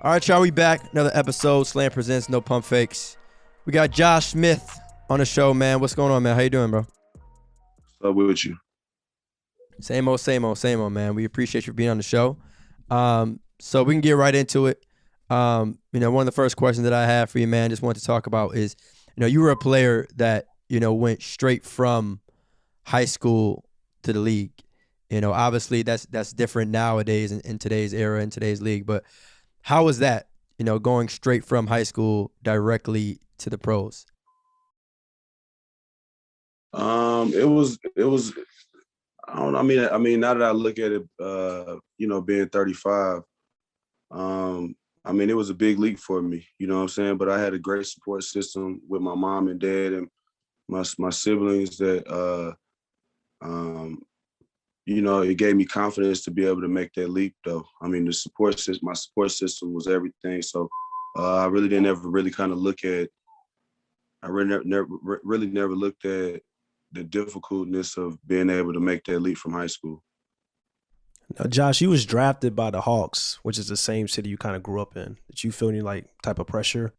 All right, y'all, we back. Another episode. Slam presents No Pump Fakes. We got Josh Smith on the show, man. What's going on, man? How you doing, bro? What's up with you? Same old, man. We appreciate you being on the show. So we can get right into it. One of the first questions that I have for you, man, just wanted to talk about is, you were a player that, went straight from high school to the league. Obviously that's different nowadays in today's era, in today's league. But how was that, going straight from high school directly to the pros? It was. I don't know. I mean, now that I look at it, being 35, it was a big leap for me. You know what I'm saying? But I had a great support system with my mom and dad and my siblings that, it gave me confidence to be able to make that leap. Though, I mean, my support system was everything. So I really didn't ever really kind of look at. I really never looked at the difficultness of being able to make that leap from high school. Now, Josh, you was drafted by the Hawks, which is the same city you kind of grew up in. Did you feel any like type of pressure?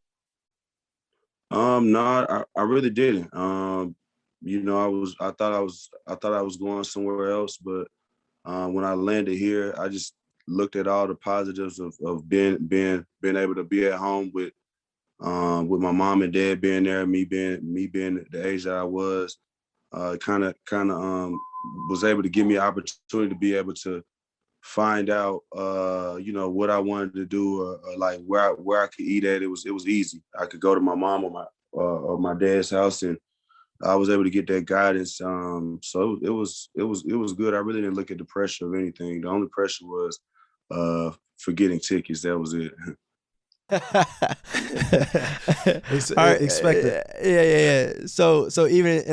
No, I really didn't. I thought I was going somewhere else, but when I landed here, I just looked at all the positives of being able to be at home with my mom and dad being there, me being the age that I was, kind of was able to give me an opportunity to be able to find out, what I wanted to do, or like where I could eat at. It was easy. I could go to my mom or my dad's house, and I was able to get that guidance. So it was good. I really didn't look at the pressure of anything. The only pressure was for getting tickets. That was it. All right, Expected. yeah. So even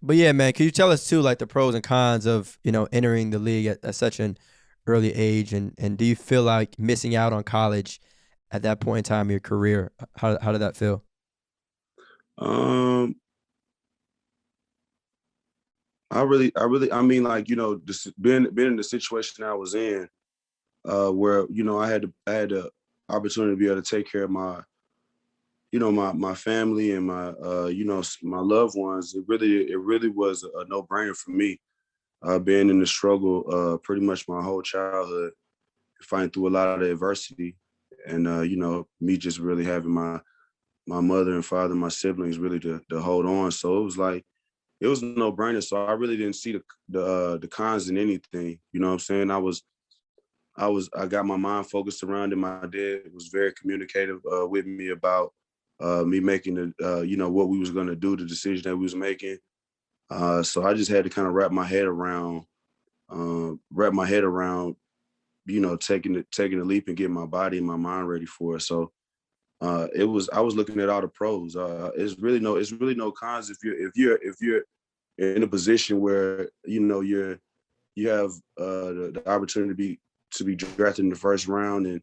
but yeah, man, can you tell us too, like the pros and cons of entering the league at such an early age, and do you feel like missing out on college at that point in time in your career? How did that feel? Um, I mean, like, being in the situation I was in, where I had the opportunity to be able to take care of my family and my loved ones. It really was a no brainer for me. Being in the struggle, pretty much my whole childhood, fighting through a lot of the adversity, and me just really having my mother and father, my siblings, really to hold on. So it was a no brainer. So I really didn't see the cons in anything. You know what I'm saying? I got my mind focused around it. My dad was very communicative with me about me making what we was gonna do, the decision that we was making. So I just had to kind of wrap my head around, taking the leap and getting my body and my mind ready for it. So I was looking at all the pros. It's really no cons if you're in a position where you have the opportunity to be drafted in the first round, and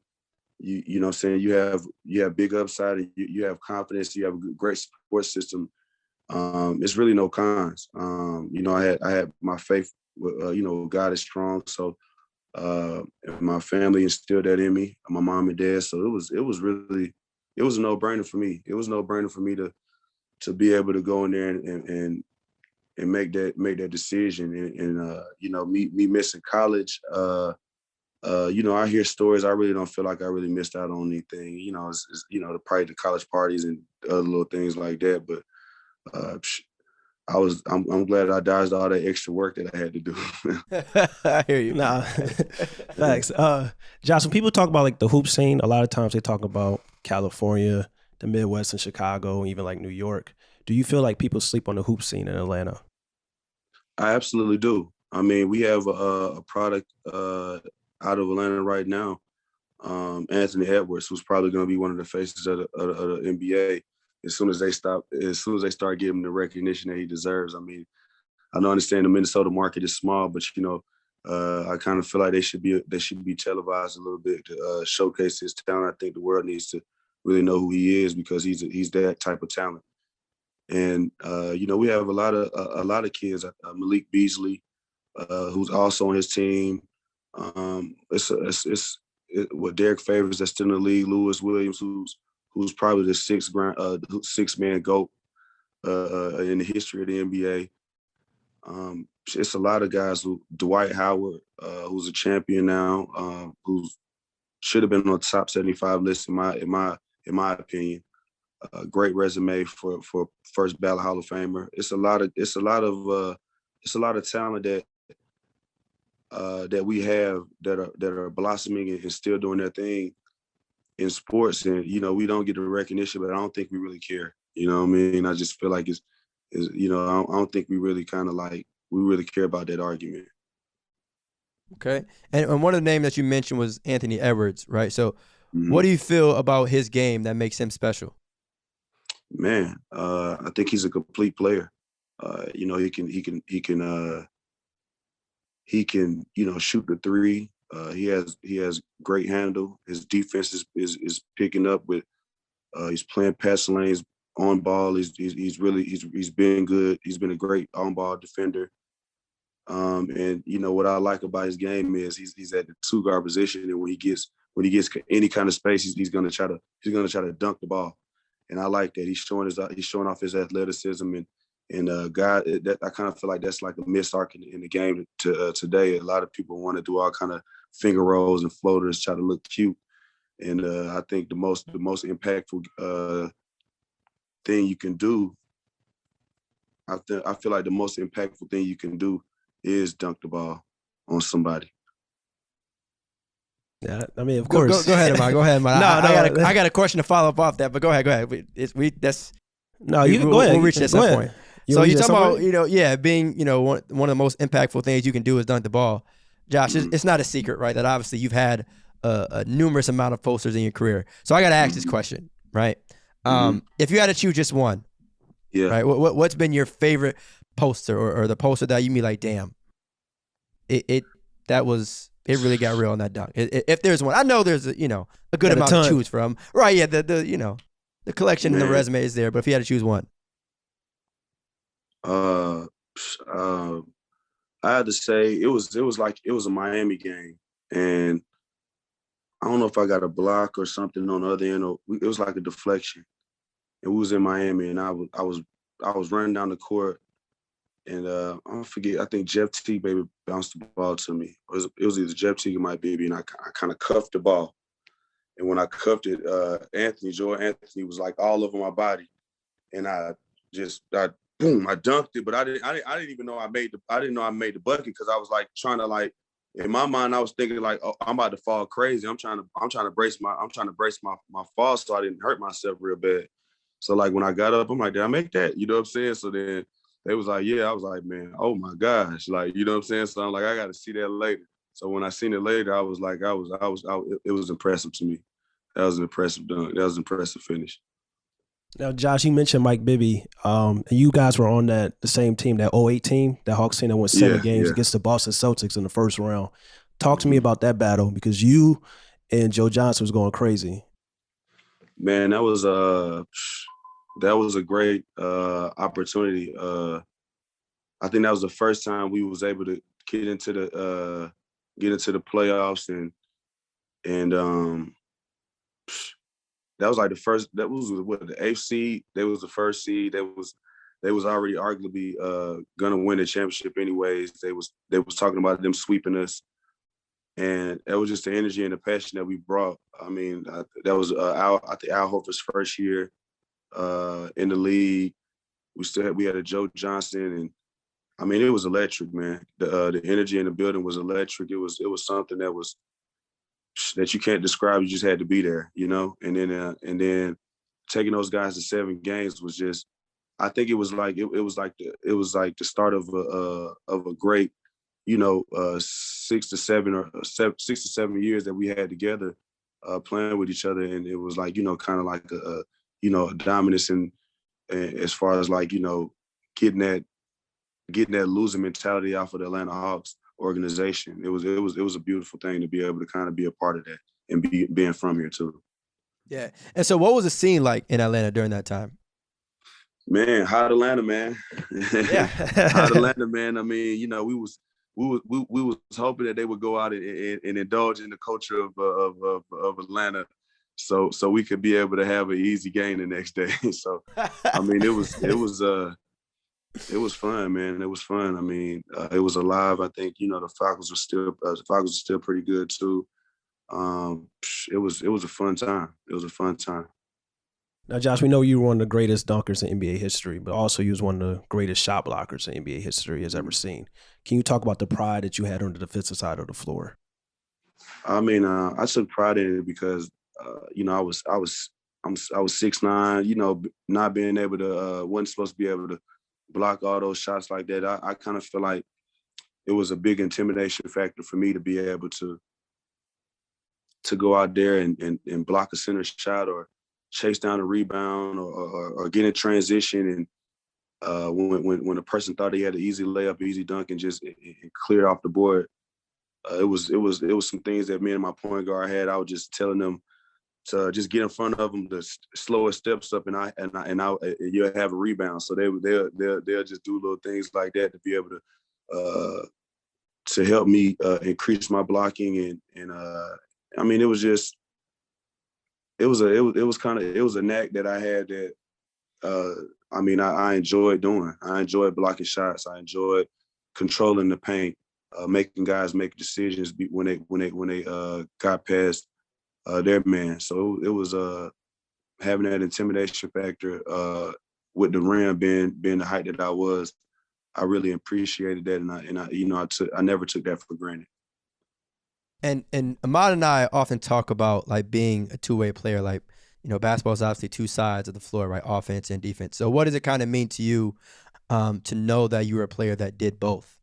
you know what I'm saying, you have big upside, and you have confidence, you have a great support system. It's really no cons. I had my faith, God is strong. So and my family instilled that in me, my mom and dad. So it was a no brainer for me. It was no brainer for me to be able to go in there and make that decision. And me missing college. I hear stories. I really don't feel like I really missed out on anything. Probably the college parties and other little things like that. But uh, I'm glad I dodged all that extra work that I had to do. I hear you. Nah, facts. Josh, when people talk about like the hoop scene, a lot of times they talk about California, the Midwest, and Chicago, even like New York. Do you feel like people sleep on the hoop scene in Atlanta? I absolutely do. I mean, we have a product out of Atlanta right now. Anthony Edwards, who's probably going to be one of the faces of the NBA as soon as they start giving him the recognition that he deserves. I mean, I understand the Minnesota market is small, but I kind of feel like they should be televised a little bit to showcase his talent. I think the world needs to really know who he is, because he's that type of talent. And we have a lot of kids, Malik Beasley, who's also on his team. It's with Derek Favors that's still in the league, Lewis Williams, who's probably the sixth man GOAT in the history of the NBA. It's a lot of guys Dwight Howard, who's a champion now, who should have been on the top 75 list in my opinion. Great resume for first ballot Hall of Famer. It's a lot of talent that we have that are blossoming and still doing their thing in sports. And we don't get the recognition, but I don't think we really care. You know what I mean? I just feel like it's I don't think we really we really care about that argument. Okay. And one of the names that you mentioned was Anthony Edwards, right? So what do you feel about his game that makes him special? Man, I think he's a complete player. He can shoot the three. He has great handle. His defense is picking up with. He's playing pass lanes on ball. He's been good. He's been a great on ball defender. And what I like about his game is he's at the two guard position, and when he gets any kind of space, he's gonna try to dunk the ball. And I like that he's showing off his athleticism and God, that I kind of feel like that's like a missed arc in the game today. A lot of people want to do all kind of finger rolls and floaters, try to look cute. And I think the most impactful thing you can do, I feel like the most impactful thing you can do is dunk the ball on somebody. Yeah, I mean, of course. Go ahead, Ahmad. Go ahead, Ahmad. No, I got a question to follow up off that, but go ahead. No, you can go go ahead. We'll reach that point. So you're talking about, being, one of the most impactful things you can do is dunk the ball. Josh, it's not a secret, right, that obviously you've had a numerous amount of posters in your career. So I got to ask this question, right? If you had to choose just one, right, what's been your favorite poster or the poster that you be like, damn, it really got real on that dunk. If there's one, I know there's a good amount to choose from. Right? Yeah, the collection and the resume is there. But if you had to choose one, I had to say it was a Miami game, and I don't know if I got a block or something on the other end. It was like a deflection, and we was in Miami, and I was running down the court. And I don't forget, I think Jeff Teague maybe bounced the ball to me. It was either Jeff Teague or my baby, and I kind of cuffed the ball. And when I cuffed it, Joel Anthony was like all over my body, and I dunked it. But I didn't even know I made the bucket because I was like trying to in my mind I was thinking like, oh, I'm about to fall crazy. I'm trying to brace my fall so I didn't hurt myself real bad. So like when I got up, I'm like, did I make that? You know what I'm saying? So then they was like, yeah. I was like, man, oh my gosh, like, you know what I'm saying? So I'm like, I got to see that later. So when I seen it later, I was like, it was impressive to me. That was an impressive dunk. That was an impressive finish. Now, Josh, you mentioned Mike Bibby. And you guys were on the same team, that 08 team, that Hawks team that won 7 games against the Boston Celtics in the first round. Talk to me about that battle because you and Joe Johnson was going crazy. Man, that was a great opportunity. I think that was the first time we was able to get into the playoffs and that was like the first. That was the 8th seed. They was the first seed. They was already arguably gonna win the championship anyways. They was talking about them sweeping us, and that was just the energy and the passion that we brought. I mean, that was Al Horford's first year in the league. We had a Joe Johnson, and I mean, it was electric, man. The energy in the building was electric. It was something that you can't describe. You just had to be there, And then taking those guys to 7 games was just. I think it was like the start of a great, 6 to 7 years that we had together, playing with each other, and it was like kind of like a dominance and as far as like getting that losing mentality off of the Atlanta Hawks organization. It was a beautiful thing to be able to kind of be a part of that and being from here too. Yeah. And so what was the scene like in Atlanta during that time? Man, hot Atlanta, man. Yeah. Hot Atlanta, man. I mean, we was we was hoping that they would go out and indulge in the culture of Atlanta, so we could be able to have an easy game the next day. So, I mean, it was fun, man. It was fun. I mean, it was alive. I think the Falcons were still pretty good too. It was a fun time. It was a fun time. Now, Josh, we know you were one of the greatest dunkers in NBA history, but also you was one of the greatest shot blockers in NBA history has ever seen. Can you talk about the pride that you had on the defensive side of the floor? I mean, I took pride in it because, I was 6'9", not being able to, wasn't supposed to be able to block all those shots like that. I kind of feel like it was a big intimidation factor for me to be able to go out there and block a center shot or chase down a rebound or get in transition. And when a person thought he had an easy layup, easy dunk, and just it cleared off the board, it was some things that me and my point guard had. I was just telling them to just get in front of them, the slower steps up, and you'll have a rebound. So they'll just do little things like that to be able to help me increase my blocking. And I mean, it was just it was a knack that I had that I mean, I enjoyed doing. I enjoyed blocking shots. I enjoyed controlling the paint, making guys make decisions when they got past their man. So it was having that intimidation factor with the rim being the height that I was. I really appreciated that, and I never took that for granted. And Ahmad and I often talk about like being a two-way player. Like, basketball is obviously two sides of the floor, right? Offense and defense. So what does it kind of mean to you to know that you were a player that did both?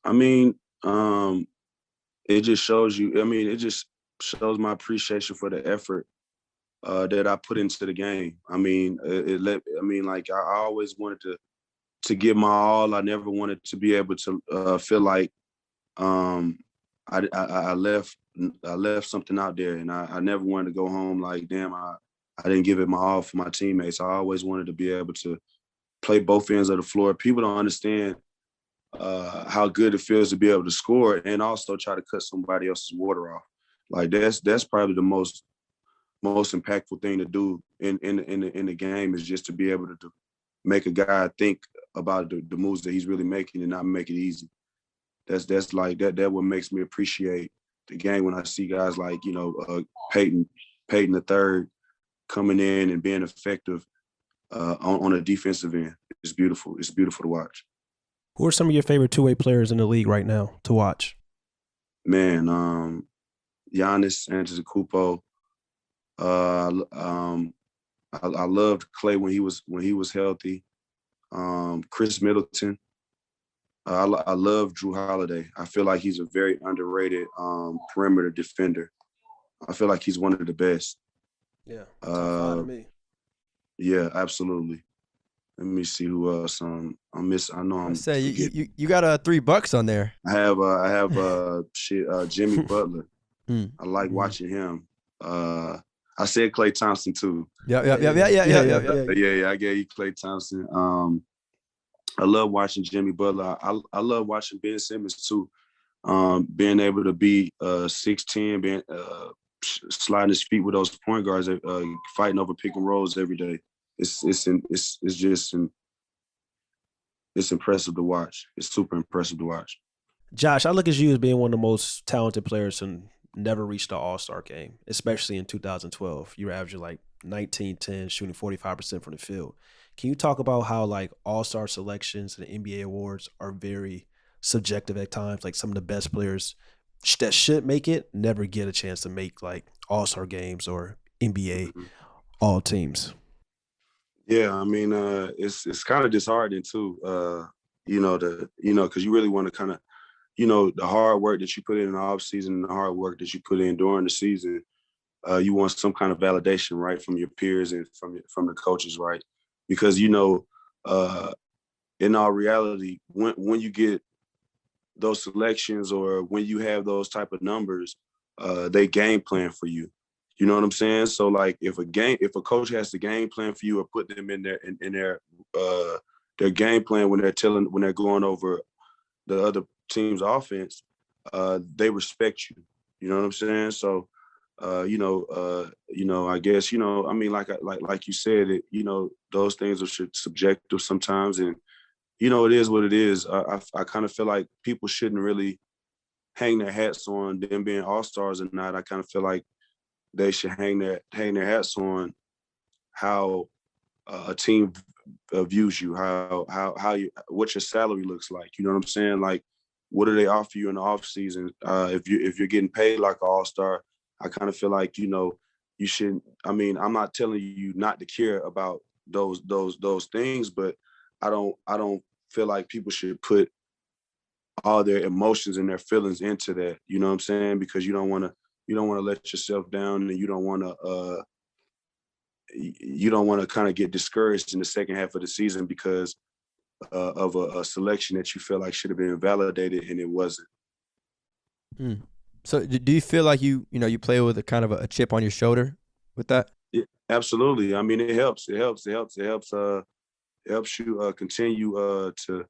I mean, it just shows you. I mean, it just shows my appreciation for the effort that I put into the game. I mean, like I always wanted to give my all. I never wanted to be able to feel like I left something out there, and I never wanted to go home like, damn, I didn't give it my all for my teammates. I always wanted to be able to play both ends of the floor. People don't understand how good it feels to be able to score and also try to cut somebody else's water off. Like that's probably the most impactful thing to do in the game, is just to be able to make a guy think about the moves that he's really making and not make it easy. That's like that what makes me appreciate the game when I see guys like Peyton III coming in and being effective on a defensive end. It's beautiful. It's beautiful to watch. Who are some of your favorite two-way players in the league right now to watch? Man, Giannis Antetokounmpo. I loved Clay when he was healthy. Chris Middleton. I love Drew Holiday. I feel like he's a very underrated perimeter defender. I feel like he's one of the best. Yeah, top five to me. Yeah, absolutely. Let me see who else. I know I'm. Say you got $3 on there. I have Jimmy Butler. I like watching him. I said Klay Thompson too. Yeah. I gave you Klay Thompson. I love watching Jimmy Butler. I love watching Ben Simmons too. Being able to be 6'10", being sliding his feet with those point guards, fighting over pick and rolls every day. It's impressive to watch. It's super impressive to watch. Josh, I look at you as being one of the most talented players to never reach the All-Star game, especially in 2012. You were averaging like 19-10, shooting 45% from the field. Can you talk about how like All-Star selections and NBA awards are very subjective at times? Like some of the best players that should make it never get a chance to make like All-Star games or NBA all teams. Yeah, I mean, it's kind of disheartening too. Because you really want to kind of, the hard work that you put in the off season and the hard work that you put in during the season, you want some kind of validation, right, from your peers and from the coaches, right? Because in all reality, when you get those selections or when you have those type of numbers, they game plan for you. You know what I'm saying? So like if a coach has the game plan for you or put them in their game plan when they're going over the other team's offense, they respect you. You know what I'm saying? So, I guess, I mean, like you said, those things are subjective sometimes, and it is what it is. I kind of feel like people shouldn't really hang their hats on them being all-stars or not. I kind of feel like they should hang their hats on how a team views you, what your salary looks like. You know what I'm saying? Like, what do they offer you in the off season? If you're getting paid like an all-star, I kind of feel like, you shouldn't. I mean, I'm not telling you not to care about those things, but I don't feel like people should put all their emotions and their feelings into that. You know what I'm saying? Because you don't want to let yourself down, and you don't want to kind of get discouraged in the second half of the season because of a selection that you feel like should have been validated and it wasn't. So do you feel like you play with a kind of a chip on your shoulder with that? Yeah, absolutely. I mean, it helps. It helps you continue to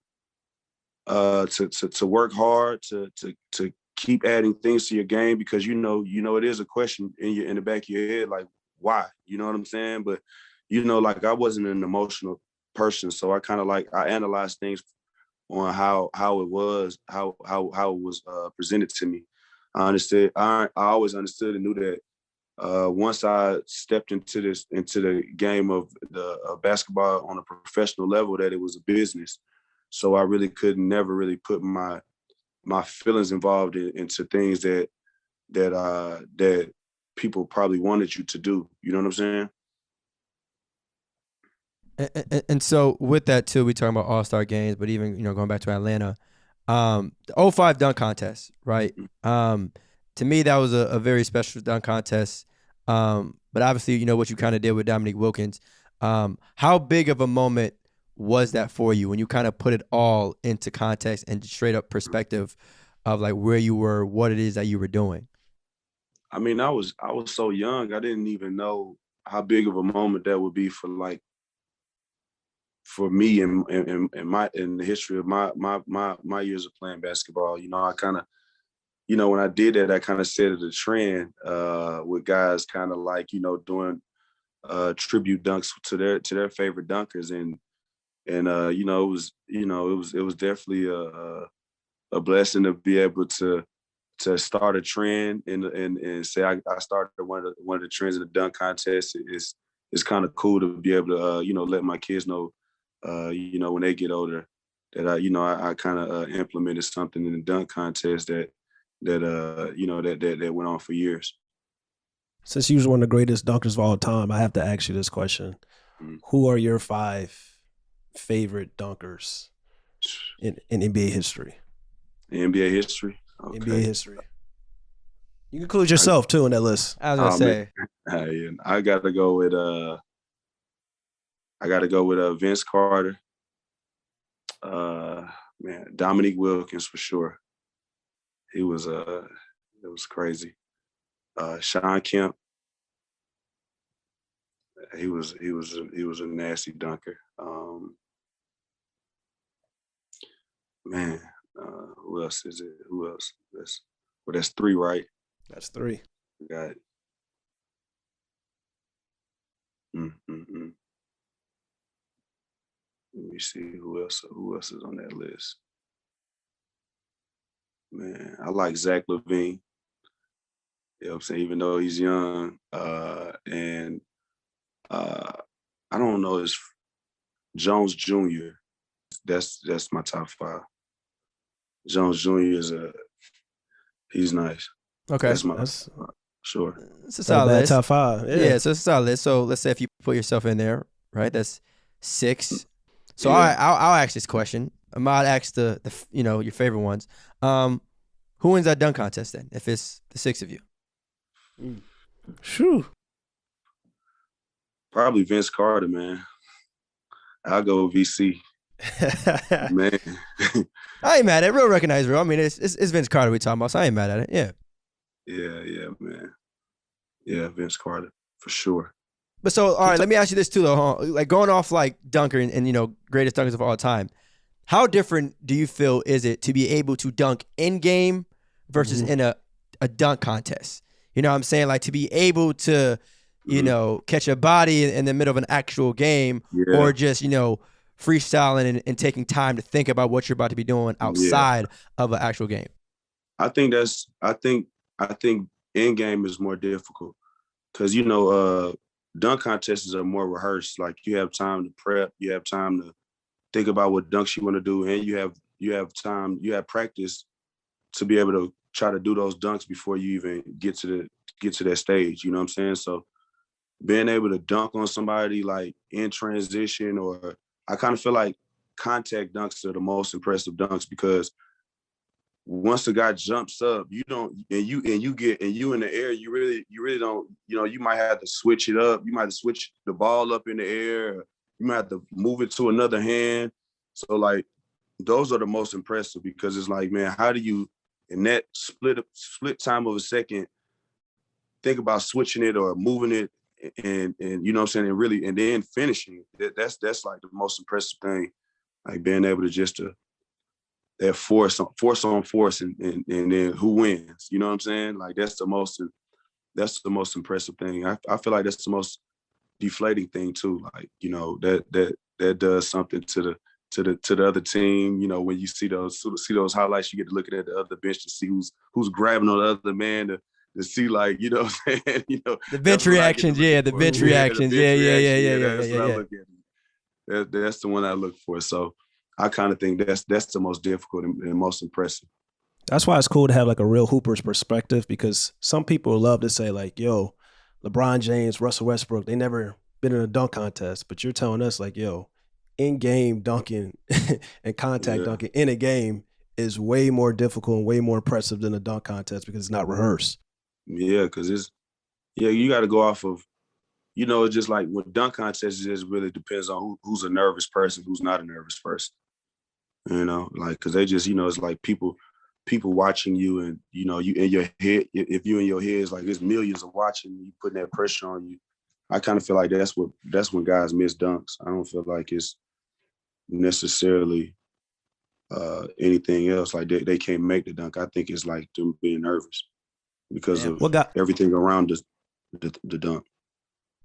work hard, to keep adding things to your game, because it is a question in the back of your head, like, why? You know what I'm saying? But like, I wasn't an emotional person, so I kind of I analyzed things on how it was presented to me. I always understood and knew that once I stepped into the game of the basketball on a professional level, that it was a business. So I really never really put my feelings involved into things that people probably wanted you to do. You know what I'm saying? And so with that too, we talking about all-star games, but even going back to Atlanta, the 2005 dunk contest, right? To me, that was a very special dunk contest. But obviously, what you kind of did with Dominique Wilkins. How big of a moment was that for you when you kind of put it all into context and straight up perspective of like where you were, what it is that you were doing? I mean, I was so young, I didn't even know how big of a moment that would be for me in the history of my years of playing basketball. I kind of, when I did that, I kind of set a trend with guys kind of like, doing tribute dunks to their favorite dunkers, and it was definitely a blessing to be able to start a trend and say I started one of the trends in the dunk contest. It's kind of cool to be able to let my kids know when they get older that I kind of implemented something in the dunk contest that went on for years. Since you was one of the greatest dunkers of all time, I have to ask you this question. Who are your 5 favorite dunkers in NBA history? NBA history? Okay. NBA history. You can include yourself too in that list. I was gonna say. I gotta go with Vince Carter. Dominique Wilkins for sure. It was crazy. Sean Kemp. He was a nasty dunker. Who else is it? Who else? That's 3, right? That's 3. Got it. Let me see who else is on that list. Man, I like Zach LaVine. You know what I'm saying? Even though he's young. And I don't know, it's Jones Jr. That's my top 5. Jones Jr. he's nice. Okay. That's sure. It's a solid list. Top 5. Yeah, so it's a solid list. So let's say if you put yourself in there, right? That's 6. So yeah. I'll ask this question. Ahmad asked the your favorite ones. Who wins that dunk contest then? If it's the 6 of you. Shoo. Probably Vince Carter, man. I'll go with VC. Man. I ain't mad at it. Real recognize real. I mean, it's Vince Carter we talking about, so I ain't mad at it. Yeah. Yeah, man. Yeah, Vince Carter, for sure. But so, all right, let me ask you this too, though. Huh? Like going off like dunker and greatest dunkers of all time. How different do you feel is it to be able to dunk in game versus in a dunk contest? You know what I'm saying? Like to be able to, you know, catch a body in the middle of an actual game or just, you know, freestyling and taking time to think about what you're about to be doing outside of an actual game. I think in game is more difficult because, you know, dunk contests are more rehearsed. Like you have time to prep, you have time to think about what dunks you want to do, and you have practice to be able to try to do those dunks before you even get to that stage. You know what I'm saying? So being able to dunk on somebody like in transition, or I kind of feel like contact dunks are the most impressive dunks because once the guy jumps up, you don't, and you in the air, you really don't, you know, you might have to switch it up. You might have to switch the ball up in the air. You might have to move it to another hand. So like, those are the most impressive because it's like, man, how do you, in that split time of a second, think about switching it or moving it and you know what I'm saying, and really, and then finishing it. That's like the most impressive thing, like being able to just that force on force and then who wins, you know what I'm saying? Like that's the most impressive thing. I feel like that's the most deflating thing too. Like, you know, that does something to the other team. You know, when you see those highlights, you get to look at the other bench to see who's grabbing on the other man to see, like, you know what I'm saying? You know, the bench reactions, the bench reactions. Yeah. That's what I look at. That's the one I look for. So I kind of think that's the most difficult and most impressive. That's why it's cool to have like a real hooper's perspective, because some people love to say like, yo, LeBron James, Russell Westbrook, they never been in a dunk contest. But you're telling us like, yo, in-game dunking and contact dunking in a game is way more difficult and way more impressive than a dunk contest because it's not rehearsed. Yeah, because you got to go off of, you know, it's just like with dunk contests, it just really depends on who's a nervous person, who's not a nervous person. You know, like, because they just, you know, it's like people watching you, and, you know, you in your head, if you in your head, it's like there's millions of watching you, putting that pressure on you. I kind of feel like that's when guys miss dunks. I don't feel like it's necessarily anything else. Like they can't make the dunk. I think it's like them being nervous because of everything around the dunk.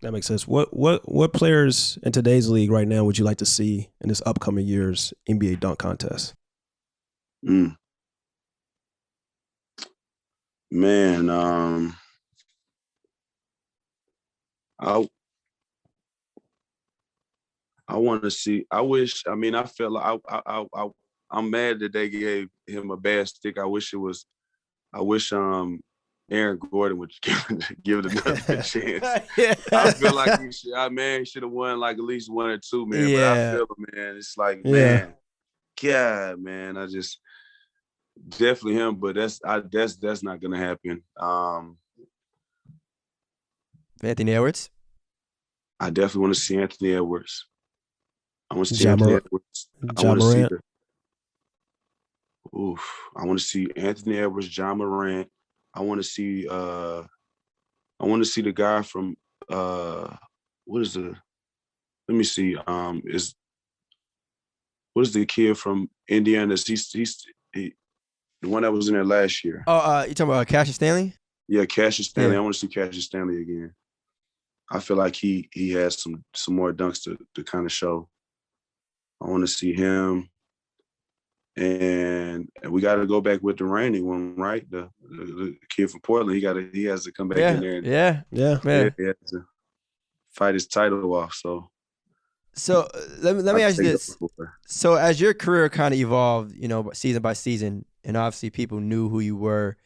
That makes sense. What players in today's league right now would you like to see in this upcoming year's NBA dunk contest? Man, I want to see. I feel like I'm mad that they gave him a bad stick. I wish Aaron Gordon would give it another chance. I feel like he should have won like at least one or two, man. Yeah. But I feel, man, it's like, man, God, man, I just definitely him, but that's not gonna happen. Anthony Edwards. I definitely want to see Anthony Edwards. I want to see Anthony Edwards. I want to see Anthony Edwards, John Morant. I want to see the guy from what is the kid from Indiana? He's the one that was in there last year. Oh, you talking about Cassius Stanley? Yeah, Cassius Stanley. Yeah. I want to see Cassius Stanley again. I feel like he has some more dunks to kind of show. I want to see him. And we got to go back with the reigning one, right? The kid from Portland. He has to come back in there. He has to fight his title off. So let me ask you this. So as your career kind of evolved, you know, season by season, and obviously people knew who you were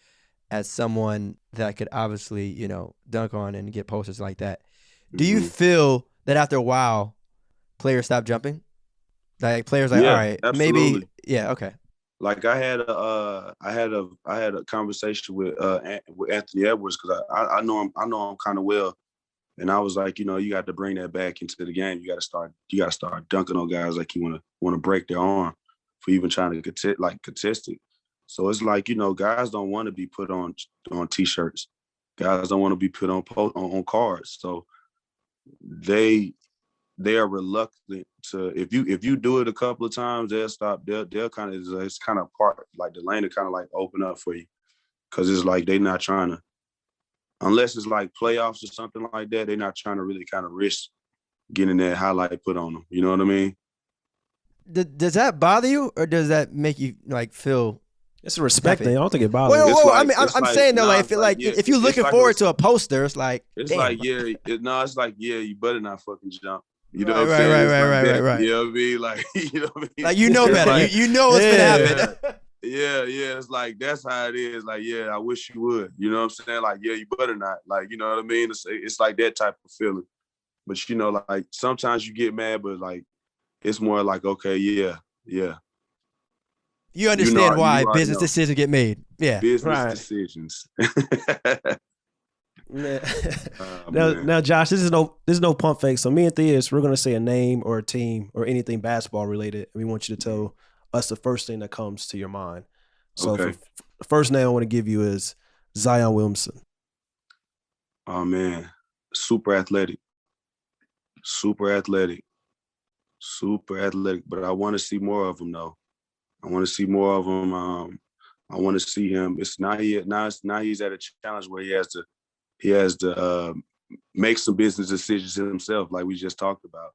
as someone that could obviously, you know, dunk on and get posters like that. Do you feel that after a while, players stop jumping? Like players like, all right, absolutely. Maybe, okay. Like I had a conversation with Anthony Edwards because I know him kind of well, and I was like, you know, you got to bring that back into the game. You got to start dunking on guys like you want to break their arm for even trying to contest it. So it's like, you know, guys don't want to be put on t-shirts. Guys don't want to be put on cards. So they they are reluctant to, if you do it a couple of times, they'll stop. They'll kind of, it's kind of part, like the lane to kind of like open up for you. Cause it's like they're not trying to, unless it's like playoffs or something like that, they're not trying to really kind of risk getting that highlight put on them. You know what I mean? Does that bother you, or does that make you like feel? It's a respect thing. I don't think it Well, bothers me. well, Like, I mean, I'm like, saying though, nah, like, it's if like yeah, if you're looking like forward to a poster, it's like, it's damn. like, yeah, it's like, yeah, you better not fucking jump. You know what I'm Right, saying? right, It's like that. right. You know what I mean? Like, you know what I mean? Like, you know It's better. like, you know what's gonna happen. yeah. It's like, that's how it is. Like, yeah, I wish you would. You know what I'm saying? Like, yeah, you better not. Like, you know what I mean? It's like that type of feeling. But, you know, like, sometimes you get mad, but, like, it's more like, okay, yeah. You understand why you business know. decisions get made. Yeah. Business Right. decisions. Now, Josh, this is no pump fake. So me and Theus, we're gonna say a name or a team or anything basketball related. We want you to tell us the first thing that comes to your mind. So Okay. the first name I want to give you is Zion Williamson. Oh man, super athletic. But I want to see more of him though. I want to see more of him. I want to see him. It's now he's at a challenge where he has to make some business decisions himself, like we just talked about,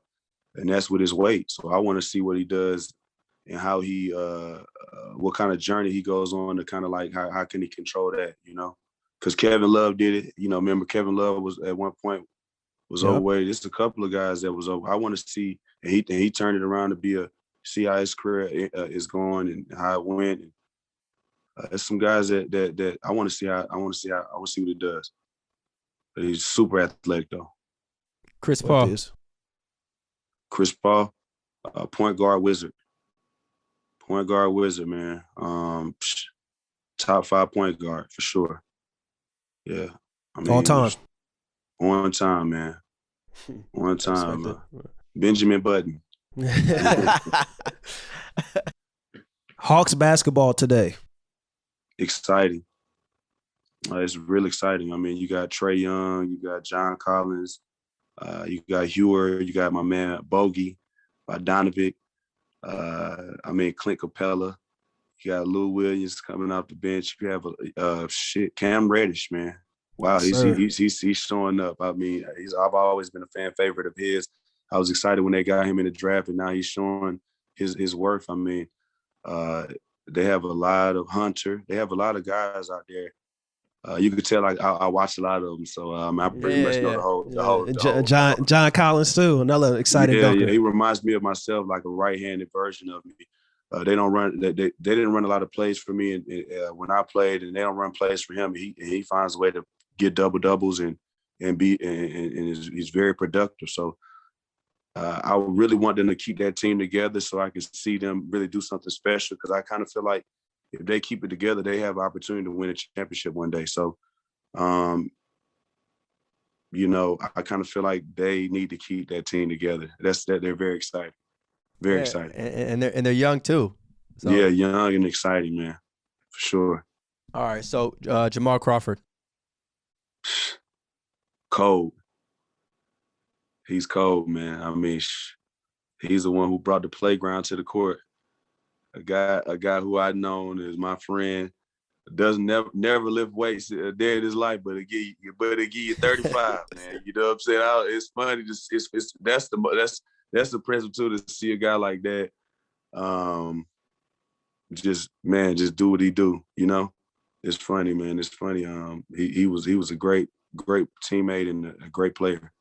and that's with his weight. So I want to see what he does and how he what kind of journey he goes on to kind of like how can he control that, you know? Because Kevin Love did it. You know, remember Kevin Love was at one point was overweight. There's a couple of guys that was over. I want to see, and he turned it around to see how his career is going and how it went. And, there's some guys that I want to see what he does. But he's super athletic though. Chris Paul. Chris Paul, point guard wizard. Point guard wizard, man. Top 5 point guard for sure. Yeah, I mean, all time. On time, man. On time. Benjamin Button. Hawks basketball today. Exciting. It's real exciting. I mean, you got Trae Young, you got John Collins, you got Hewer, you got my man Bogey, Bogdanovic. I mean, Clint Capella. You got Lou Williams coming off the bench. You have Cam Reddish, man. Wow, he's showing up. I mean, I've always been a fan favorite of his. I was excited when they got him in the draft, and now he's showing his worth. I mean, they have a lot of Hunter. They have a lot of guys out there. You could tell I watched a lot of them, so I pretty much know the whole John Collins too, another exciting dunker. Yeah, he reminds me of myself, like a right-handed version of me. They don't run. They didn't run a lot of plays for me, and when I played, and they don't run plays for him. He finds a way to get double doubles and he's very productive. So I really want them to keep that team together, so I can see them really do something special. Because I kind of feel like if they keep it together, they have an opportunity to win a championship one day. So, you know, I kind of feel like they need to keep that team together. They're very excited. Very excited. And they're young too. So. Yeah, young and exciting, man. For sure. All right. So Jamal Crawford. Cold. He's cold, man. I mean, he's the one who brought the playground to the court. A guy who I've known is my friend. Doesn't never lift weights a day in his life, but it give you 35, man. You know what I'm saying? It's funny. That's the present too, to see a guy like that. Just do what he do. You know, it's funny, man. It's funny. He was a great teammate and a great player.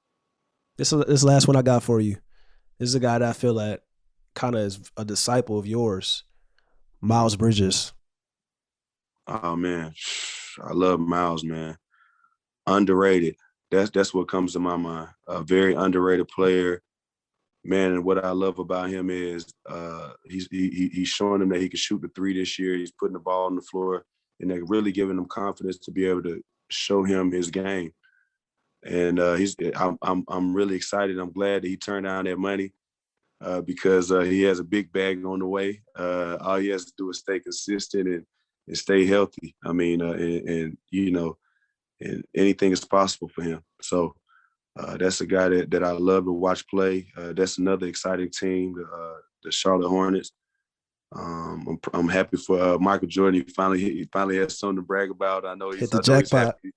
This last one I got for you. This is a guy that I feel like kind of is a disciple of yours, Miles Bridges. Oh man, I love Miles, man. Underrated. That's what comes to my mind. A very underrated player, man. And what I love about him is he's showing them that he can shoot the three this year. He's putting the ball on the floor, and they're really giving him confidence to be able to show him his game. And I'm really excited. I'm glad that he turned down that money because he has a big bag on the way. All he has to do is stay consistent and stay healthy. I mean, and you know, and anything is possible for him. So That's a guy that I love to watch play. That's another exciting team, the Charlotte Hornets. I'm happy for Michael Jordan. He finally has something to brag about. I know Hit the I know he's jackpot. happy.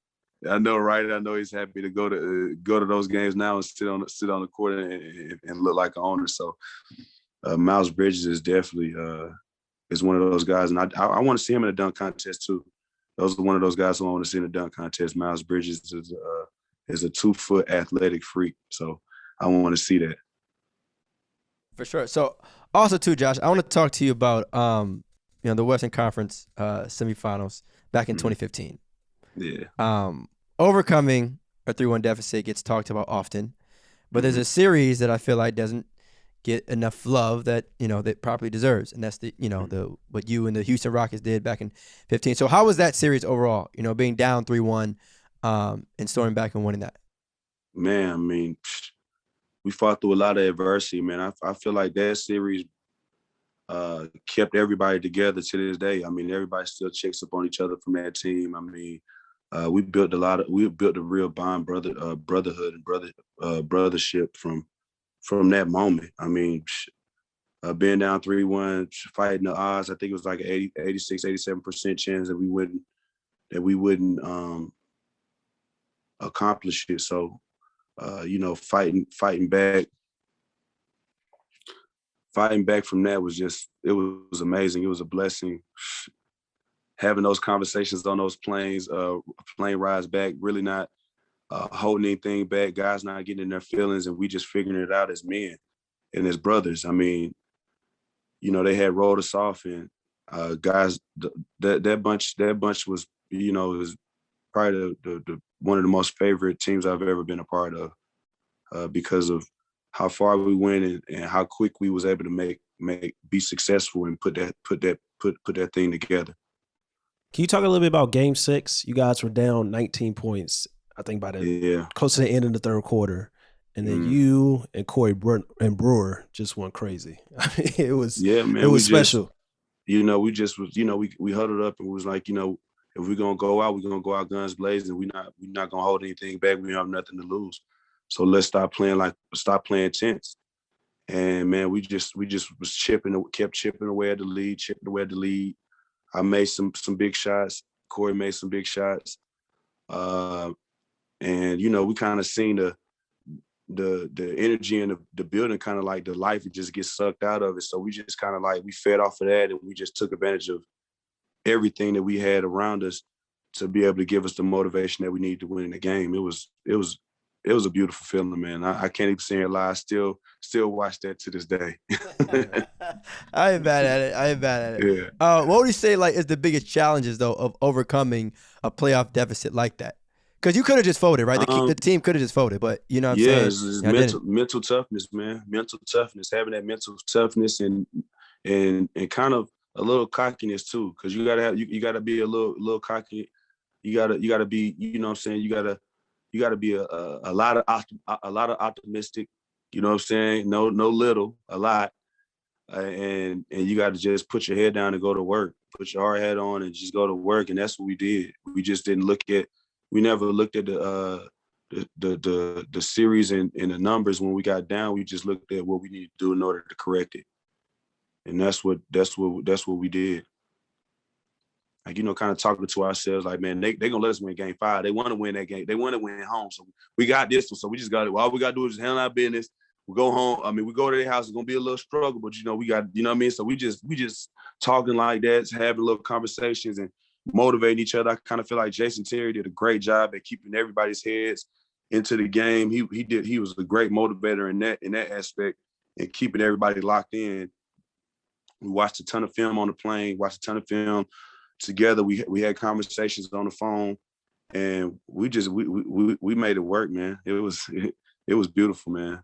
I know, right? I know he's happy to go to those games now and sit on the court and look like an owner. So Miles Bridges is definitely is one of those guys, and I want to see him in a dunk contest too. Those are one of those guys who I want to see in a dunk contest. Miles Bridges is a 2-foot athletic freak, so I want to see that. For sure. So also too, Josh, I want to talk to you about the Western Conference semifinals back in 2015. Yeah. Overcoming a 3-1 deficit gets talked about often, but there's a series that I feel like doesn't get enough love that that properly deserves, and that's the what you and the Houston Rockets did back in 15. So how was that series overall? Being down 3-1 and storming back and winning that. Man, I mean, we fought through a lot of adversity, man. I feel like that series kept everybody together to this day. I mean, everybody still checks up on each other from that team. I mean, we built a real bond, brotherhood and brothership from that moment. I mean, being down 3-1, fighting the odds, I think it was like an 86, 87% chance that we wouldn't accomplish it. So, fighting back from that it was amazing. It was a blessing. Having those conversations on those planes, plane rides back, really not holding anything back, guys not getting in their feelings, and we just figuring it out as men and as brothers. I mean, they had rolled us off, and guys, that bunch was, was probably the one of the most favorite teams I've ever been a part of, because of how far we went and how quick we was able to be successful and put that thing together. Can you talk a little bit about Game 6? You guys were down 19 points, I think, by close to the end of the third quarter, and then you and Corey and Brewer just went crazy. I mean, it was special. We huddled up and was like, if we're gonna go out, we're gonna go out guns blazing. We're not gonna hold anything back. We have nothing to lose. So let's stop playing tense. And man, we just was kept chipping away at the lead. I made some big shots. Corey made some big shots. And we kind of seen the energy in the building, kind of like the life, it just gets sucked out of it. So we just kind of like, we fed off of that, and we just took advantage of everything that we had around us to be able to give us the motivation that we need to win the game. It was a beautiful feeling, man. I can't even say it lie. I still watch that to this day. I ain't bad at it. Yeah. What would you say is the biggest challenges though of overcoming a playoff deficit like that? Because you could have just folded, right? The team could have just folded, but you know what I'm saying? It's mental toughness, man. Mental toughness, having that mental toughness and kind of a little cockiness too, because you gotta be a little cocky. You gotta be, you know what I'm saying? You gotta be a lot of optimistic. You know what I'm saying? No little, a lot. And you got to just put your head down and go to work. Put your hard hat on and just go to work. And that's what we did. We never looked at the series and the numbers when we got down. We just looked at what we need to do in order to correct it. And that's what we did. Like, kind of talking to ourselves, like, man, they gonna let us win Game 5. They want to win that game. They want to win at home. So we got this one. So we just got it. All we gotta do is just handle our business. We go home. I mean, we go to their house. It's gonna be a little struggle, but we got, you know what I mean? So we just talking like that, having little conversations and motivating each other. I kind of feel like Jason Terry did a great job at keeping everybody's heads into the game. He was a great motivator in that aspect and keeping everybody locked in. We watched a ton of film on the plane, watched a ton of film together. We had conversations on the phone, and we made it work, man. It was beautiful, man.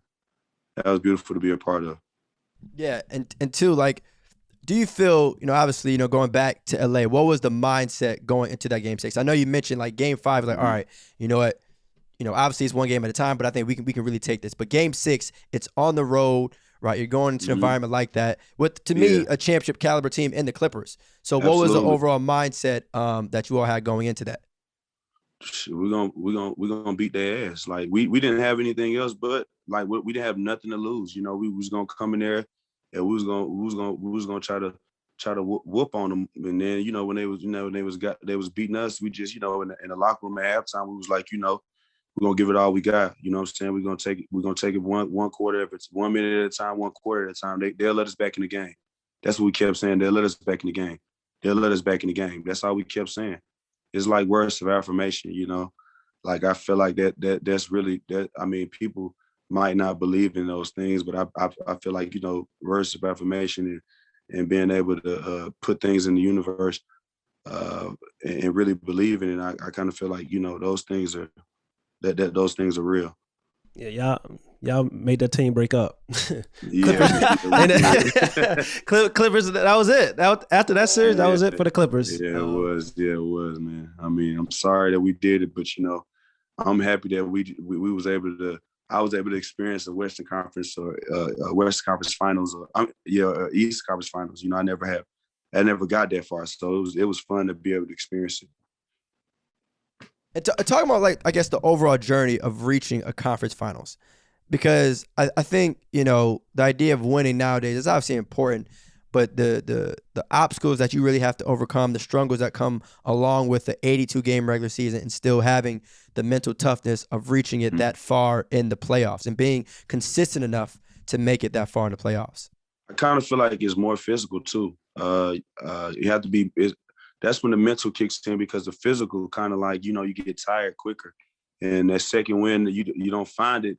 That was beautiful to be a part of. Yeah, and two, do you feel, obviously, going back to LA, what was the mindset going into that Game 6? I know you mentioned Game 5, all right, you know what, obviously it's one game at a time, but I think we can really take this. But Game 6, it's on the road, right? You're going into an environment like that with, to me, a championship caliber team in the Clippers. So what was the overall mindset that you all had going into that? we're gonna beat their ass. Like we didn't have anything else, but like we didn't have nothing to lose. You know, we was gonna come in there and we was gonna try to whoop on them. And then when they was beating us, we just in the locker room at halftime, we was like, we're gonna give it all we got. You know what I'm saying? We're gonna take it one quarter, if it's 1 minute at a time, one quarter at a time. They'll let us back in the game. That's what we kept saying. They'll let us back in the game. They'll let us back in the game. That's all we kept saying. It's like words of affirmation, Like I feel like that's really that. I mean, people might not believe in those things, but I feel like words of affirmation and being able to put things in the universe and really believe in it. I kind of feel like those things are those things are real. Yeah, y'all made that team break up. Yeah, Clippers. That was it. After that series, that was it for the Clippers. Yeah, it was. Yeah, it was, man. I mean, I'm sorry that we did it, but I'm happy that we was able to. I was able to experience the Western Conference or Western Conference Finals or East Conference Finals. I never got that far, so it was fun to be able to experience it. And talking about, like, I guess the overall journey of reaching a conference finals, because I think, the idea of winning nowadays is obviously important, but the obstacles that you really have to overcome, the struggles that come along with the 82-game regular season and still having the mental toughness of reaching it that far in the playoffs and being consistent enough to make it that far in the playoffs. I kind of feel like it's more physical too. You have to be. That's when the mental kicks in, because the physical kind of like, you get tired quicker. And that second win, you don't find it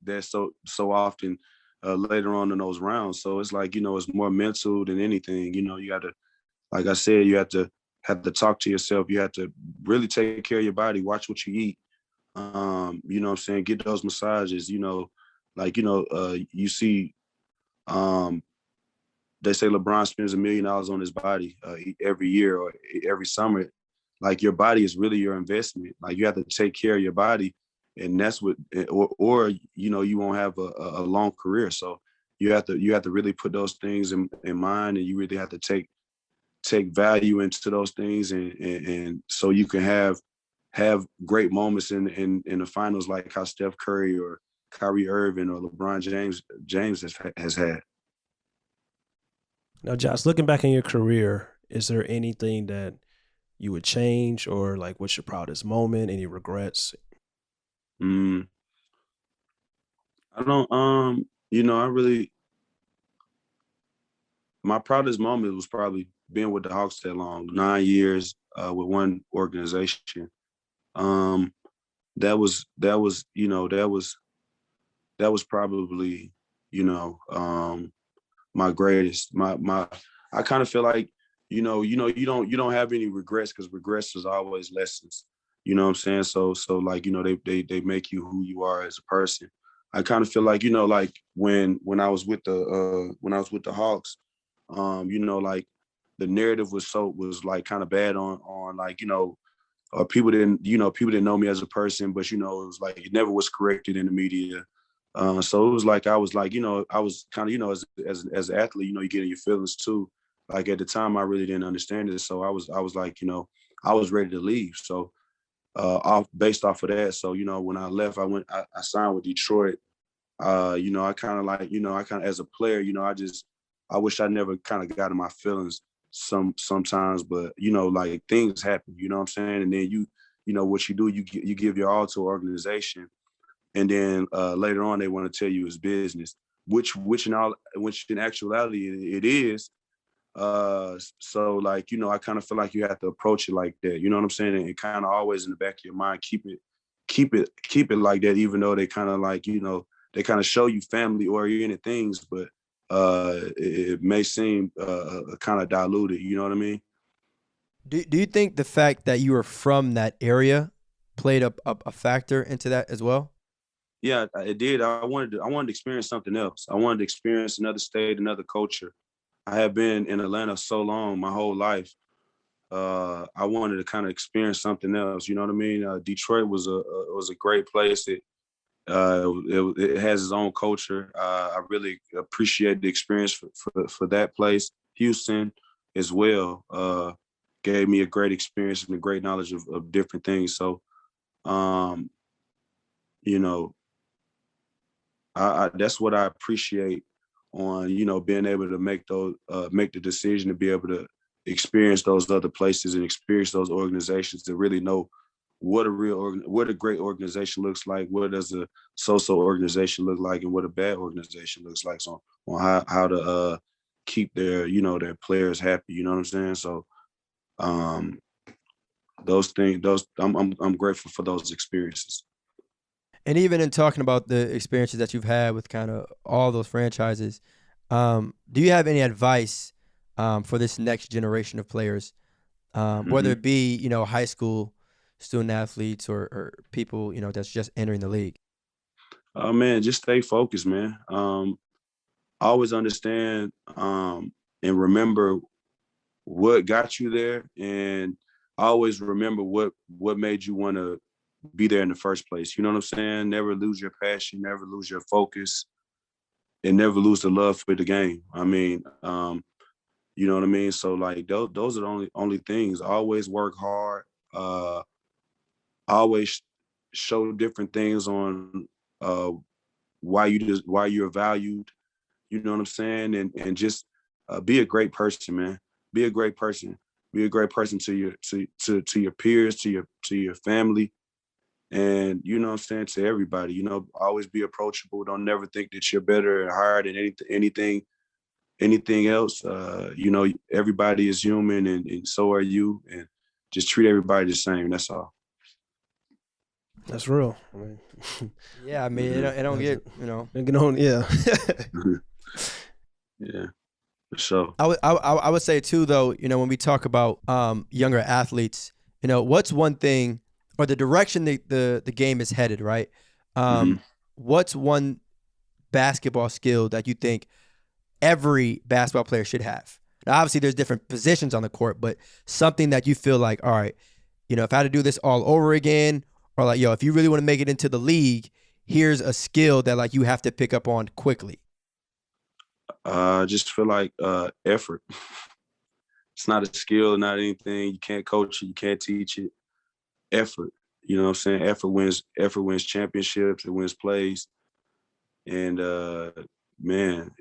that so often later on in those rounds. So it's like, it's more mental than anything. You got to, like I said, you have to talk to yourself. You have to really take care of your body, watch what you eat. You know what I'm saying? Get those massages, you see, they say LeBron spends $1 million on his body every year or every summer. Like, your body is really your investment. Like, you have to take care of your body, and that's what, or you won't have a long career. So you have to really put those things in mind, and you really have to take value into those things, and so you can have great moments in the finals, like how Steph Curry or Kyrie Irving or LeBron James has had. Now, Josh, looking back in your career, is there anything that you would change, or like, what's your proudest moment? Any regrets? I don't. My proudest moment was probably being with the Hawks that long, 9 years with one organization. That was probably my greatest. I kind of feel like you don't have any regrets, because regrets is always lessons. You know what I'm saying? So like, they make you who you are as a person. I kind of feel like, like when I was with the Hawks, like the narrative was like kind of bad on like, people didn't know me as a person, but it was like it never was corrected in the media. So it was like I was kind of, as an athlete, you get in your feelings too. Like, at the time, I really didn't understand it, so I was like, I was ready to leave. So based off of that, so when I left, I signed with Detroit. I kind of like, as a player, I wish I never kind of got in my feelings sometimes, but like, things happen, you know what I'm saying? And then what you do, you give your all to an organization, and then later on they want to tell you it's business, which in actuality it is. So like, I kind of feel like you have to approach it like that, you know what I'm saying? And kind of always in the back of your mind, keep it like that, even though they kind of like, they kind of show you family oriented things, but it may seem kind of diluted, you know what I mean? Do you think the fact that you were from that area played a factor into that as well? Yeah, it did. I wanted to experience something else. I wanted to experience another state, another culture. I had been in Atlanta so long, my whole life. I wanted to kind of experience something else. You know what I mean? Detroit was a great place. It has its own culture. I really appreciate the experience for that place. Houston as well gave me a great experience and a great knowledge of different things. So You know, I that's what I appreciate on, you know, being able to make the decision to be able to experience those other places and experience those organizations to really know what what a great organization looks like, what does a so-so organization look like, and what a bad organization looks like. So on how to keep their, you know, their players happy. You know what I'm saying? So um, those things, I'm grateful for those experiences. And even in talking about the experiences that you've had with kind of all those franchises, do you have any advice for this next generation of players, whether it be, you know, high school student athletes or people, you know, that's just entering the league? Man, just stay focused, man. Always understand and remember what got you there, and always remember what made you want to be there in the first place. You know what I'm saying? Never lose your passion, never lose your focus, and never lose the love for the game. I mean, you know what I mean? So like those are the only things. Always work hard. Always show different things on why you're valued. You know what I'm saying? And just be a great person, man. Be a great person. Be a great person to your peers, to your family, and you know what I'm saying, to everybody. You know, always be approachable. Don't never think that you're better or higher than anything else. You know, everybody is human, and so are you. And just treat everybody the same. That's all. That's real. I mean, Yeah, I mean, it don't get, you know. Yeah. Yeah, for sure. I would say too, though, you know, when we talk about younger athletes, you know, what's one thing or the direction the game is headed, right? What's one basketball skill that you think every basketball player should have? Now, obviously, there's different positions on the court, but something that you feel like, all right, you know, if I had to do this all over again, or like, yo, if you really want to make it into the league, here's a skill that like you have to pick up on quickly. I just feel like effort. It's not a skill, not anything. You can't coach it, you can't teach it. Effort. You know what I'm saying? Effort wins championships, it wins plays. And man,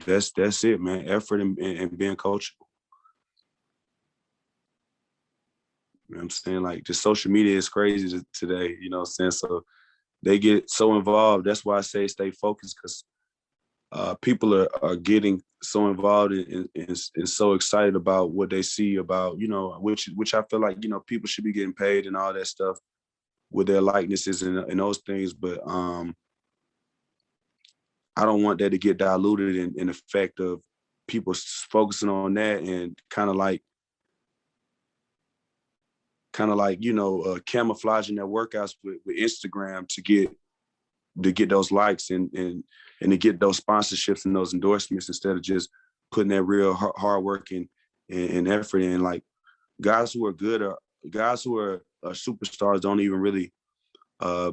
that's it, man. Effort and being coachable. You know what I'm saying? Like, just social media is crazy today, you know what I'm saying? So they get so involved. That's why I say stay focused, because people are getting so involved and so excited about what they see about, you know, which I feel like, you know, people should be getting paid and all that stuff with their likenesses and those things. But I don't want that to get diluted in the fact of people focusing on that and kind of like, you know, camouflaging their workouts with Instagram to get those likes and to get those sponsorships and those endorsements, instead of just putting that real hard work and effort in. Like, guys who are good, guys who are superstars don't even really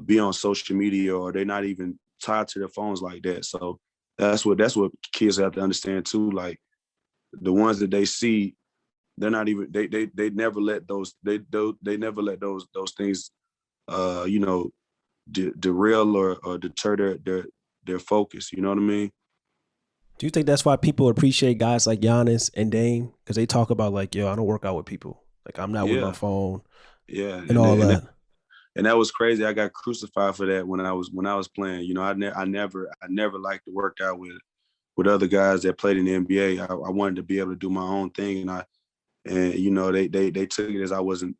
be on social media, or they're not even tied to their phones like that. So that's what kids have to understand too. Like, the ones that they see, they're not even they never let those they never let those things you know, derail or deter their focus. You know what I mean? Do you think that's why people appreciate guys like Giannis and Dame? Because they talk about like, yo, I don't work out with people. Like, I'm not with my phone. Yeah, and all that. And that was crazy. I got crucified for that when I was playing. You know, I never liked to work out with other guys that played in the NBA. I wanted to be able to do my own thing, and you know, they took it as I wasn't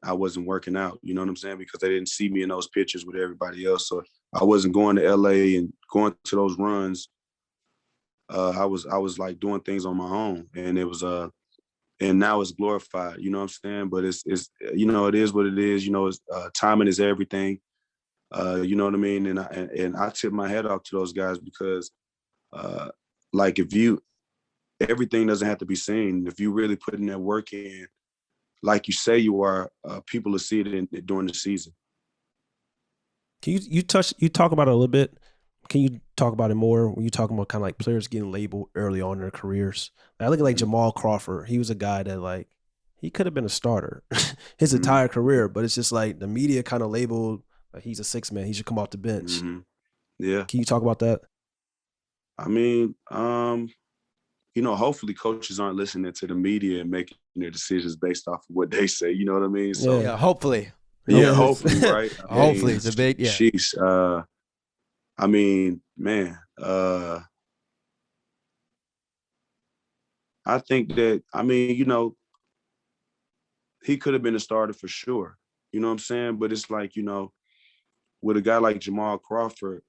working out. You know what I'm saying? Because they didn't see me in those pictures with everybody else. So I wasn't going to LA and going to those runs. I was like doing things on my own, and it was and now it's glorified. You know what I'm saying? But it's you know, it is what it is. You know, it's, timing is everything. You know what I mean? And I tip my head off to those guys, because like, everything doesn't have to be seen. If you really put in that work in, like you say you are, people will see it during the season. Can you talk about it a little bit? Can you talk about it more when you talking about kind of like players getting labeled early on in their careers? I look at like Jamal Crawford. He was a guy that, like, he could have been a starter his entire career, but it's just like the media kind of labeled Like, he's a six man. He should come off the bench. Mm-hmm. Yeah. Can you talk about that? I mean, hopefully coaches aren't listening to the media and making their decisions based off of what they say. You know what I mean? So Yeah, hopefully. Yeah, hopefully, right? Hopefully, it's a big Sheesh. I mean, man. I think that, he could have been a starter for sure. You know what I'm saying? But it's like, with a guy like Jamal Crawford,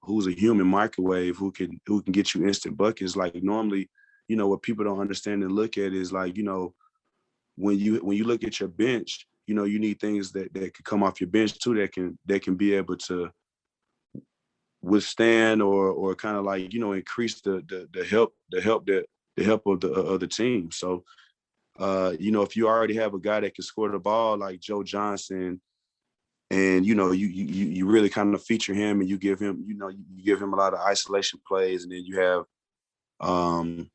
who's a human microwave, who can get you instant buckets. Like normally, what people don't understand and look at is like, when you look at your bench, you need things that could come off your bench too, that can be able to withstand or kind of like, increase the help of the team. So if you already have a guy that can score the ball like Joe Johnson, and you really kind of feature him, and you give him a lot of isolation plays, and then you have Al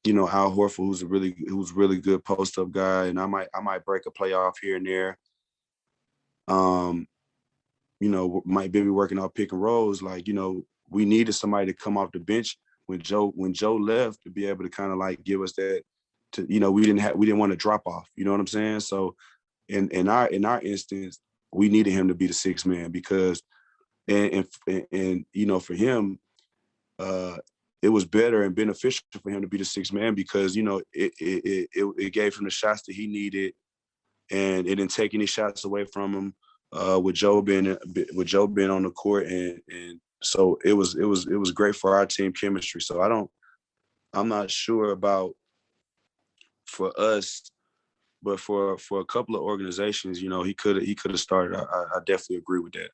Horford, who's really good post up guy, and I might break a play off here and there. Might be working off pick and rolls. Like, we needed somebody to come off the bench when Joe left, to be able to kind of like give us that. We didn't want to drop off. You know what I'm saying? So in our instance, we needed him to be the sixth man, because and for him, it was better and beneficial for him to be the sixth man, because it gave him the shots that he needed, and it didn't take any shots away from him, with Joe being on the court, and so it was great for our team chemistry. So I'm not sure about for us, but for a couple of organizations, he could have started. I definitely agree with that.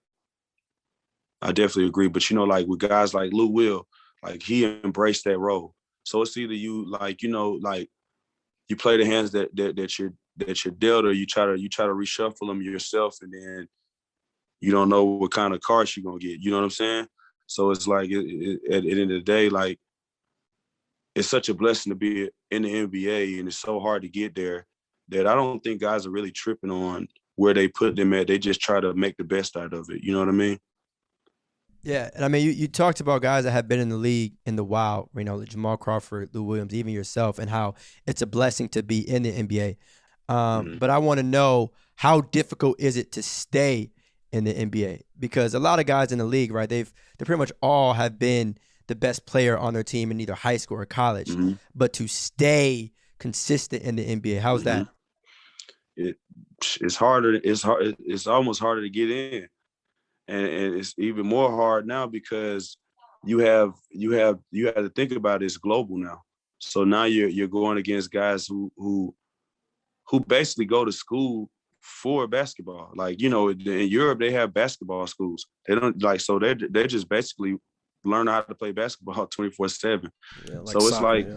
I definitely agree. But like with guys like Lou Will, like he embraced that role. So it's either you like you play the hands that you're dealt, or you try to reshuffle them yourself, and then you don't know what kind of cards you're gonna get. You know what I'm saying? So it's like at the end of the day, like it's such a blessing to be in the NBA, and it's so hard to get there, that I don't think guys are really tripping on where they put them at. They just try to make the best out of it. You know what I mean? Yeah, and I mean, you talked about guys that have been in the league in the while, like Jamal Crawford, Lou Williams, even yourself, and how it's a blessing to be in the NBA. But I want to know, how difficult is it to stay in the NBA? Because a lot of guys in the league, right, they pretty much all have been the best player on their team in either high school or college. Mm-hmm. But to stay consistent in the NBA, how's that? It's harder. It's almost harder to get in. And it's even more hard now, because you have to think about it's global now. So now you're going against guys who basically go to school for basketball. Like, in Europe they have basketball schools. They don't so they just basically learn how to play basketball 24/7. Yeah, like so it's soccer, like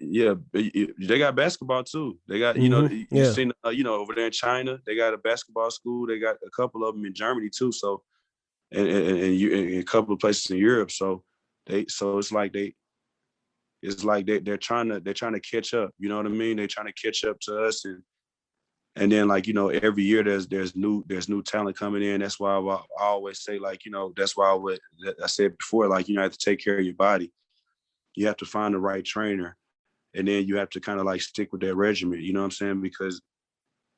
they got basketball too. They got, you've seen, over there in China, they got a basketball school. They got a couple of them in Germany too. So, and a couple of places in Europe. So it's like they're trying to catch up. You know what I mean? They're trying to catch up to us, and then every year there's new talent coming in. That's why I always say, that's why I said before, you have to take care of your body. You have to find the right trainer. And then you have to kind of stick with that regimen, you know what I'm saying? Because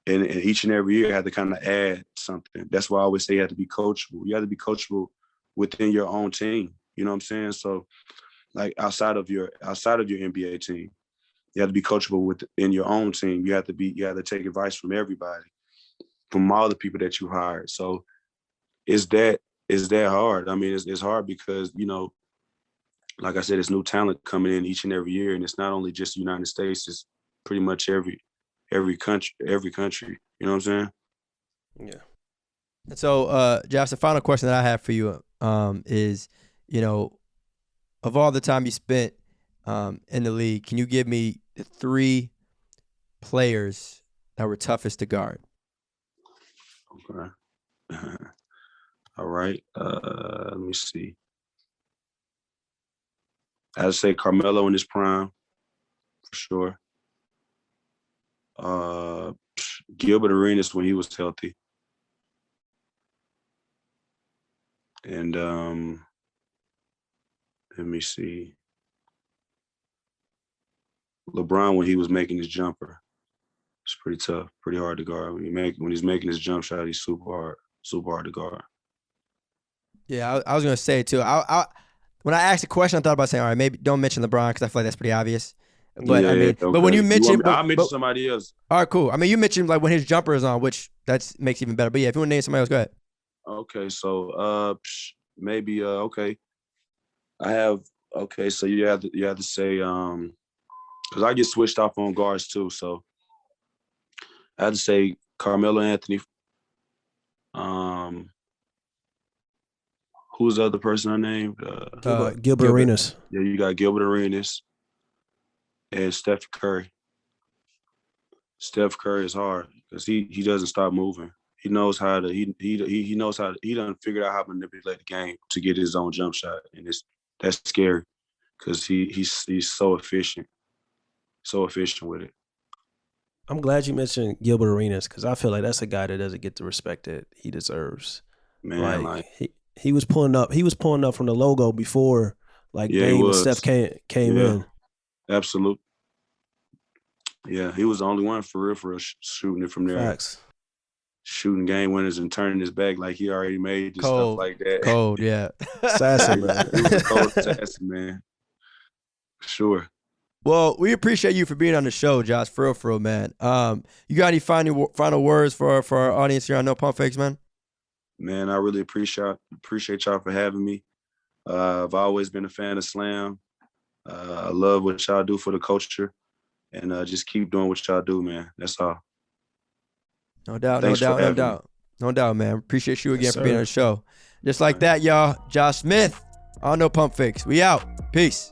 and each and every year you have to kind of add something. That's why I always say you have to be coachable. You have to be coachable within your own team. You know what I'm saying? So outside of your NBA team, you have to be coachable within your own team. You have to take advice from everybody, from all the people that you hired. So is that hard? I mean, it's hard because, like I said, it's new talent coming in each and every year, and it's not only just the United States; it's pretty much every country. You know what I'm saying? Yeah. And so, Josh, the final question that I have for you is, of all the time you spent in the league, can you give me the 3 players that were toughest to guard? Okay. All right. Let me see. I'd say Carmelo in his prime, for sure. Gilbert Arenas when he was healthy. And let me see. LeBron, when he was making his jumper, it's pretty tough, pretty hard to guard. When he's making his jump shot, he's super hard to guard. Yeah, I was gonna say too. When I asked the question, I thought about saying, all right, maybe don't mention LeBron because I feel like that's pretty obvious. But I mean, okay. but when you mention, I'll mention somebody else. All right, cool. I mean, you mentioned like when his jumper is on, which that makes it even better. But yeah, if you want to name somebody else, go ahead. Okay, so maybe okay. So you have to say because I get switched off on guards too. So I had to say Carmelo Anthony. Who's the other person I named? Gilbert Arenas. Yeah, you got Gilbert Arenas and Steph Curry. Steph Curry is hard because he doesn't stop moving. He knows how to he knows how to, he done figured out how to manipulate the game to get his own jump shot, and that's scary because he's so efficient with it. I'm glad you mentioned Gilbert Arenas because I feel like that's a guy that doesn't get the respect that he deserves. Man, like he was pulling up from the logo before Dame and Steph came in. Absolutely. Yeah, he was the only one for real shooting it from there. Facts. Shooting game winners and turning his back like he already made this stuff like that. Cold, yeah. Sassy, man. He was a cold assassin, man. Sure. Well, we appreciate you for being on the show, Josh. For real, man. You got any final words for our audience here on No Pump Fakes, man? Man, I really appreciate y'all for having me. I've always been a fan of Slam. I love what y'all do for the culture, and just keep doing what y'all do, man. That's all. No doubt, Thanks no doubt, man. Appreciate you again for being on the show. Just like that, y'all. Josh Smith on No Pump Fakes. We out. Peace.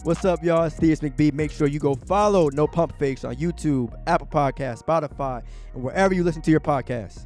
What's up, y'all? It's Theus McBee. Make sure you go follow No Pump Fakes on YouTube, Apple Podcasts, Spotify, and wherever you listen to your podcasts.